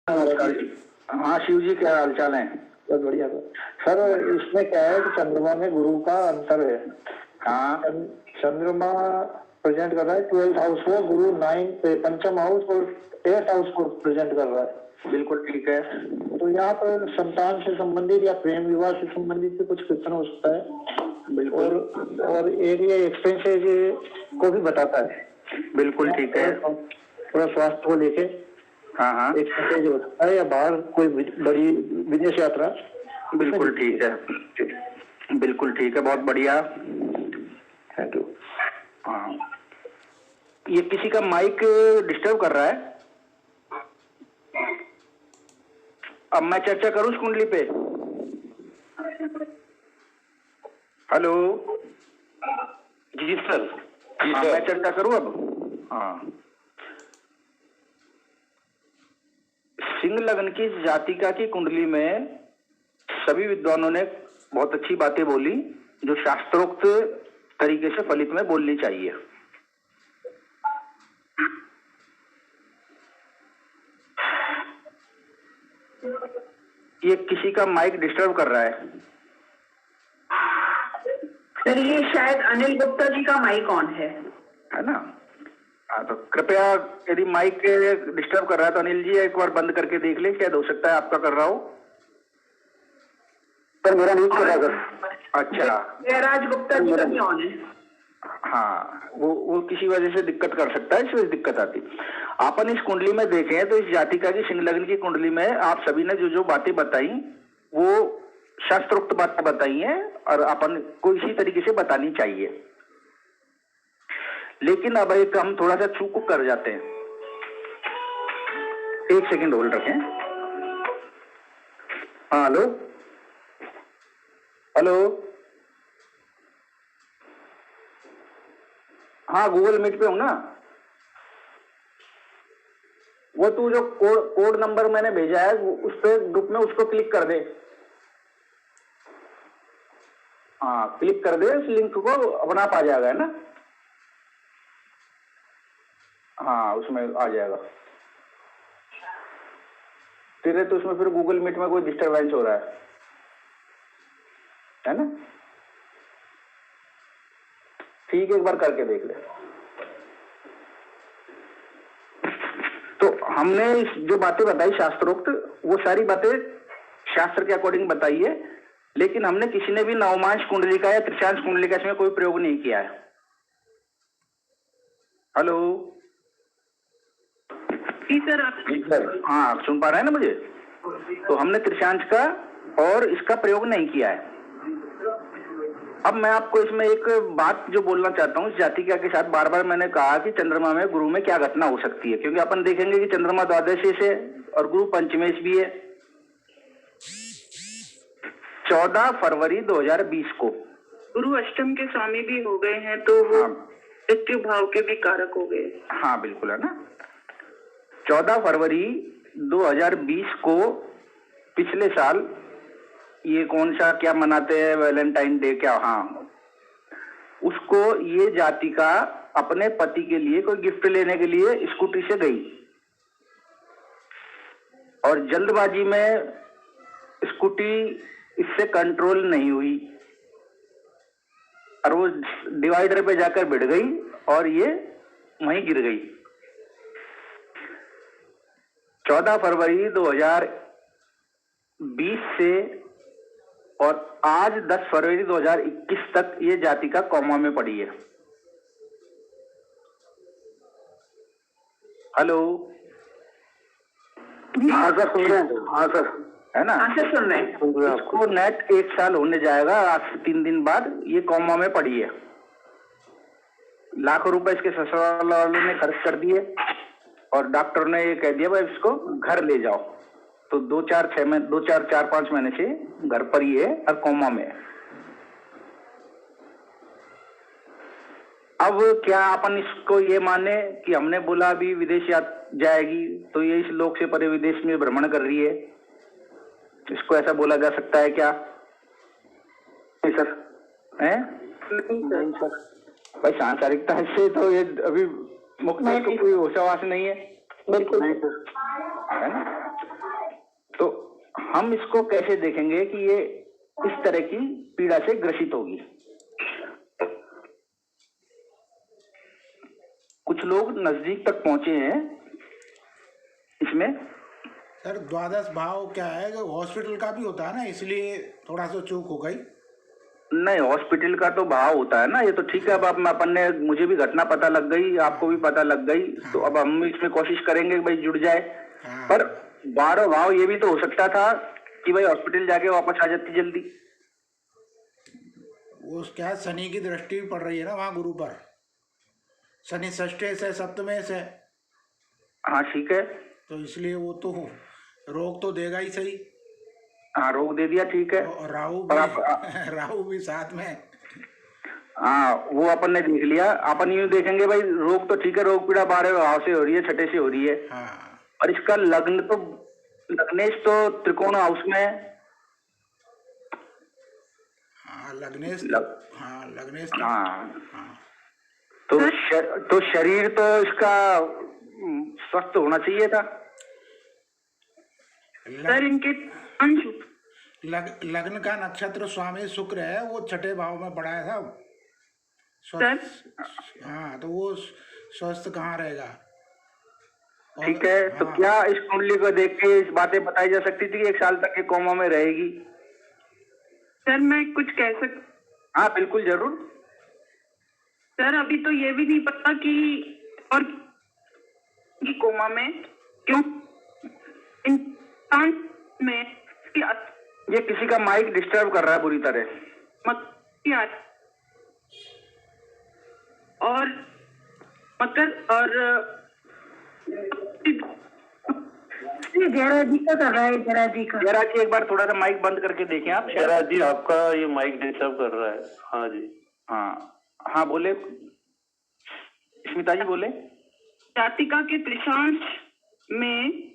नमस्कार जी। हाँ शिव जी, क्या हाल चाल है? बहुत बढ़िया सर। इसमें क्या है कि चंद्रमा में गुरु का अंतर है। हाँ चंद्रमा प्रेजेंट कर रहा है 12th हाउस को, गुरु 9 पंचम हाउस और 8th हाउस को प्रेजेंट कर रहा है। बिल्कुल ठीक है। तो यहाँ पर संतान से संबंधित या प्रेम विवाह से संबंधित कुछ क्वेश्चन हो सकता है। बिल्कुल। और एरिया एक्सपेंसेस को भी बताता है। बिल्कुल ठीक है। थोड़ा स्वास्थ्य को लेके हाँ एक्सपेंसेस होता है या बाहर कोई बड़ी विदेश यात्रा। बिल्कुल ठीक है। बिल्कुल ठीक है, बहुत बढ़िया। Thank you. हाँ, ये किसी का माइक डिस्टर्ब कर रहा है। अब मैं चर्चा करूं इस कुंडली पे? हेलो जी सर। हाँ, मैं चर्चा करूं अब? हाँ, सिंह लग्न की जातिका की कुंडली में सभी विद्वानों ने बहुत अच्छी बातें बोली जो शास्त्रोक्त तरीके से फलित में बोलनी चाहिए। ये किसी का माइक डिस्टर्ब कर रहा है। सर ये शायद अनिल गुप्ता जी का माइक ऑन है ना? हाँ, तो कृपया यदि माइक डिस्टर्ब कर रहा है तो अनिल जी एक बार बंद करके देख ले, शायद हो सकता है आपका कर रहा हो। सर मेरा नहीं कर रहा सर। अच्छा, जयराज गुप्ता जी का भी ऑन है। हाँ, वो किसी वजह से दिक्कत कर सकता है, इस वजह से दिक्कत आती। अपन इस कुंडली में देखें तो इस जातिका की सिंह लग्न की कुंडली में आप सभी ने जो जो बातें बताई वो शास्त्रोक्त बातें बताई हैं और अपन को इसी तरीके से बतानी चाहिए। लेकिन अब एक हम थोड़ा सा चूक कर जाते हैं। एक सेकंड होल्ड रखें। हाँ, हेलो हेलो। हाँ, गूगल मीट पे हूं ना। वो तू जो कोड नंबर मैंने भेजा है उस पे ग्रुप में उसको क्लिक कर दे। हाँ, क्लिक कर दे, उस लिंक को अपना आप आ जाएगा, है ना? हाँ, उसमें आ जाएगा। तेरे तो उसमें फिर गूगल मीट में कोई डिस्टरबेंस हो रहा है ना? ठीक है, एक बार करके देख ले। तो हमने जो बातें बताई शास्त्रोक्त, वो सारी बातें शास्त्र के अकॉर्डिंग बताई है, लेकिन हमने किसी ने भी नवमांश कुंडली का या त्रिशांश कुंडली का इसमें कोई प्रयोग नहीं किया है। हेलो जी सर, आप हाँ, आप सुन पा रहे हैं ना मुझे? तो हमने त्रिशांश का और इसका प्रयोग नहीं किया है। अब मैं आपको इसमें एक बात जो बोलना चाहता हूँ, इस जातिका के साथ बार बार मैंने कहा कि चंद्रमा में गुरु में क्या घटना हो सकती है, क्योंकि अपन देखेंगे कि चंद्रमा द्वादशेष है और गुरु पंचमेश भी है। 14 फरवरी 2020 को गुरु अष्टम के स्वामी भी हो गए हैं तो वो मृत्यु भाव के भी कारक हो गए। हाँ बिल्कुल, है ना? 14 फरवरी 2020 को पिछले साल ये कौन सा क्या मनाते हैं, वैलेंटाइन डे क्या, हाँ, उसको ये जातिका अपने पति के लिए कोई गिफ्ट लेने के लिए स्कूटी से गई और जल्दबाजी में स्कूटी इससे कंट्रोल नहीं हुई और वो डिवाइडर पे जाकर भिड़ गई और ये वहीं गिर गई। 14 फरवरी 2020 से और आज 10 फरवरी 2021 तक ये जातिका कोमा में पड़ी है। हेलो, हाँ सर, सुन रहे हैं। हाँ सर, है ना? हाँ सर, सुन रहे हैं। इसको नेट 1 साल होने जाएगा आज से 3 दिन बाद। ये कोमा में पड़ी है। लाखों रुपए इसके ससुराल वालों ने खर्च कर दिए और डॉक्टर ने ये कह दिया भाई इसको घर ले जाओ। तो 4-5 महीने से घर पर ही है और कोमा में है। अब क्या अपन इसको ये माने कि हमने बोला अभी विदेश जाएगी तो ये इस लोक से परे विदेश में भ्रमण कर रही है, इसको ऐसा बोला जा सकता है क्या? नहीं सर। हैं? नहीं सर। भाई सांसारिकता से तो ये अभी मुक्त कोई होशावास नहीं है। बिल्कुल नहीं सर, है ना? हम इसको कैसे देखेंगे कि ये इस तरह की पीड़ा से ग्रसित होगी? कुछ लोग नजदीक तक पहुंचे हैं इसमें। सर द्वादश भाव क्या है, हॉस्पिटल का भी होता है ना, इसलिए थोड़ा सा चूक हो गई। नहीं, हॉस्पिटल का तो भाव होता है ना, ये तो ठीक है। अब अपन ने, मुझे भी घटना पता लग गई, आपको भी पता लग गई, तो अब हम इसमें कोशिश करेंगे कि भाई जुड़ जाए। पर 12 भाव ये भी तो हो सकता था कि भाई हॉस्पिटल जाके वापस आ जाती जल्दी। वो क्या है, शनि की दृष्टि भी पड़ रही है ना वहाँ गुरु पर, शनि षष्ठे से सप्तमे से। हाँ ठीक है, तो इसलिए वो तो रोग तो देगा ही सही। हाँ रोक दे दिया, ठीक है। और राहु पर भी राहु भी साथ में। हाँ वो अपन ने देख लिया। अपन यूं देखेंगे भाई, रोग तो ठीक है, रोग पीड़ा 12 भाव से हो रही है, छठे से हो रही है। हाँ। और इसका लग्न तो, लग्नेश तो त्रिकोण हाउस में है। हाँ लग्नेश हाँ लग्नेश हाँ तो शरीर तो इसका स्वस्थ होना चाहिए था। सर इनके अंश लग्न का नक्षत्र स्वामी शुक्र है, वो छठे भाव में पड़ा है साहब। हाँ तो वो स्वस्थ कहाँ रहेगा? ठीक है, तो क्या इस कुंडली को देख के इस बातें बताई जा सकती थी कि 1 साल तक ये कोमा में रहेगी? सर मैं कुछ कह सकती? हाँ बिल्कुल जरूर। सर अभी तो ये भी नहीं पता कि और कि कोमा में क्यों इंसान में ये किसी का माइक डिस्टर्ब कर रहा है बुरी तरह। और मकर और जयराज जी का कर रहा है। जयराज जी एक बार थोड़ा सा माइक बंद करके देखें आप। जयराज जी आपका ये माइक डिस्टर्ब कर रहा है। हाँ जी। हाँ बोले स्मिता जी, बोले। जातिका के त्रिशांश में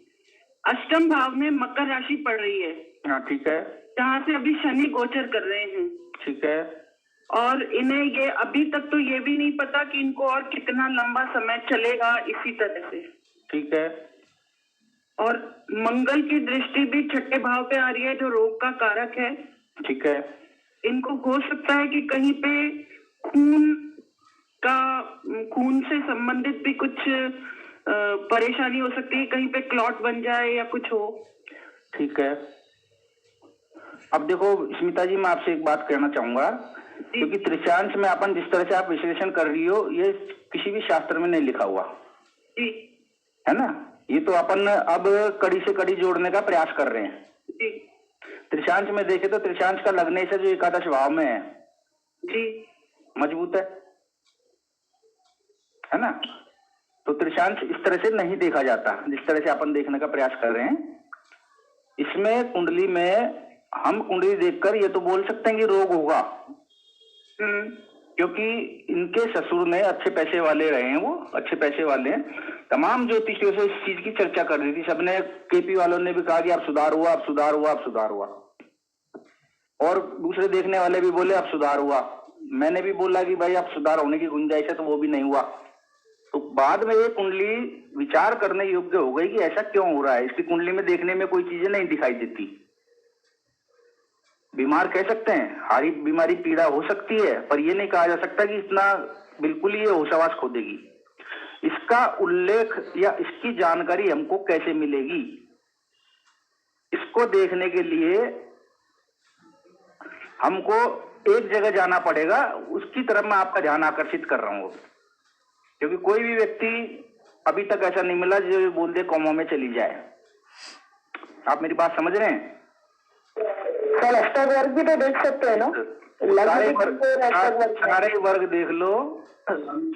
अष्टम भाव में मकर राशि पड़ रही है। हाँ ठीक है। जहाँ से अभी शनि गोचर कर रहे हैं। ठीक है। और इन्हें ये अभी तक तो ये भी नहीं पता कि इनको और कितना लंबा समय चलेगा इसी तरह से। ठीक है। और मंगल की दृष्टि भी छठे भाव पे आ रही है जो रोग का कारक है। ठीक है। इनको हो सकता है कि कहीं पे खून से संबंधित भी कुछ परेशानी हो सकती है, कहीं पे क्लॉट बन जाए या कुछ हो। ठीक है। अब देखो स्मिता जी, मैं आपसे एक बात कहना चाहूंगा, क्योंकि त्रिशांश में अपन जिस तरह से आप विश्लेषण कर रही हो, ये किसी भी शास्त्र में नहीं लिखा हुआ जी, है ना। ये तो अपन अब कड़ी से कड़ी जोड़ने का प्रयास कर रहे हैं जी। त्रिशांश में देखे तो त्रिशांश का लग्न से जो एकादश भाव में है जी, मजबूत है ना। तो त्रिशांश इस तरह से नहीं देखा जाता जिस तरह से अपन देखने का प्रयास कर रहे हैं। इसमें कुंडली में हम कुंडली देखकर ये तो बोल सकते हैं कि रोग होगा, क्योंकि इनके ससुर ने अच्छे पैसे वाले रहे हैं, वो अच्छे पैसे वाले हैं। तमाम ज्योतिषियों से इस चीज की चर्चा कर रही थी, सबने, केपी वालों ने भी कहा कि अब सुधार हुआ, अब सुधार हुआ, अब सुधार हुआ, और दूसरे देखने वाले भी बोले अब सुधार हुआ। मैंने भी बोला कि भाई अब सुधार होने की गुंजाइश है, तो वो भी नहीं हुआ। तो बाद में ये कुंडली विचार करने योग्य हो गई कि ऐसा क्यों हो रहा है। इसकी कुंडली में देखने में कोई चीजें नहीं दिखाई देती। बीमार कह सकते हैं, हारी बीमारी पीड़ा हो सकती है, पर यह नहीं कहा जा सकता कि इतना बिल्कुल ही होशआवास खो देगी। इसका उल्लेख या इसकी जानकारी हमको कैसे मिलेगी, इसको देखने के लिए हमको एक जगह जाना पड़ेगा। उसकी तरफ मैं आपका ध्यान आकर्षित कर रहा हूं, क्योंकि कोई भी व्यक्ति अभी तक ऐसा नहीं मिला जो बोल दे कोमा में चली जाए। आप मेरी बात समझ रहे हैं? सर अष्टक वर्ग भी तो देख सकते हैं ना, सारे वर्ग देख लो,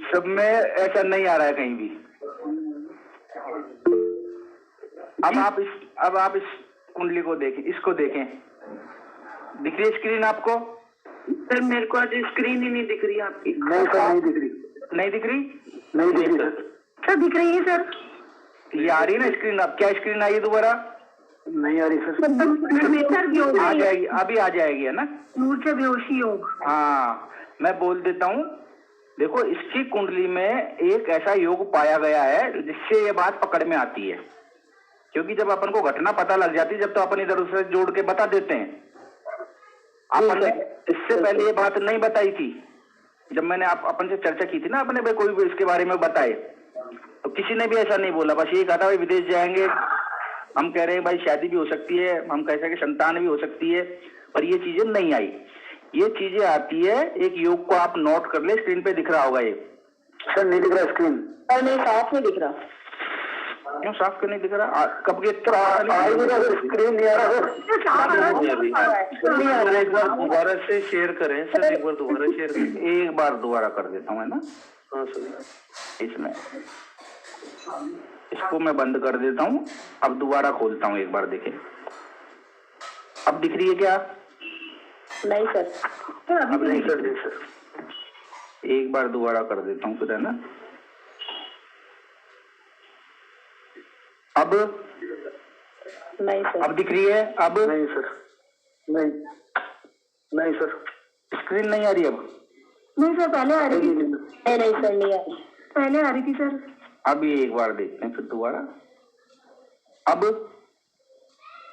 सब में ऐसा नहीं आ रहा है कहीं भी। अब आप इस कुंडली को देखें, इसको देखें। दिख रही है स्क्रीन आपको? सर मेरे को आज स्क्रीन ही नहीं दिख रही आपकी। नहीं सर, नहीं दिख रही। नहीं दिख रही? नहीं दिख रही सर। दिख रही है सर, ये आ रही है ना स्क्रीन? अब क्या स्क्रीन आई है दोबारा? नहीं आ रही सर। आ जाएगी, अभी आ जाएगी, है ना। नूर से बेहोशी योग। हाँ मैं बोल देता हूँ। देखो इसकी कुंडली में एक ऐसा योग पाया गया है जिससे ये बात पकड़ में आती है क्योंकि जब अपन को घटना पता लग जाती है जब तो अपन इधर उधर जोड़ के बता देते हैं। अपन ने इससे पहले ये बात नहीं बताई थी, जब मैंने अपन से चर्चा की थी ना अपने भाई कोई भी इसके बारे में बताए तो किसी ने भी ऐसा नहीं बोला, बस ये कहा था भाई विदेश जाएंगे, हम कह रहे हैं भाई शादी भी हो सकती है, हम कह सके संतान भी हो सकती है, पर ये चीजें नहीं आई। ये चीजें आती है, एक योग को आप नोट कर ले, स्क्रीन पे दिख रहा होगा ये। सर नहीं दिख रहा स्क्रीन, नहीं साफ नहीं दिख रहा। क्यों साफ क्यों नहीं दिख रहा? कब के स्क्रीन नहीं आ रहा सर एक बार दोबारा से शेयर करें सर, एक बार दोबारा शेयर करें। एक बार दोबारा कर देता हूँ, है ना? हाँ सर, इसमें इसको मैं बंद कर देता हूँ, अब दोबारा खोलता हूँ, एक बार देखें। अब दिख रही है क्या? नहीं सर, अब नहीं सर, एक बार दोबारा कर देता हूँ फिर, है ना? अब नहीं सर, अब दिख रही है? अब नहीं सर, नहीं सर, स्क्रीन नहीं आ रही अब? नहीं सर, पहले आ रही थी। नहीं सर, नहीं आ रही, पहले आ रही थी सर। अब ये एक बार देखते हैं फिर दोबारा। अब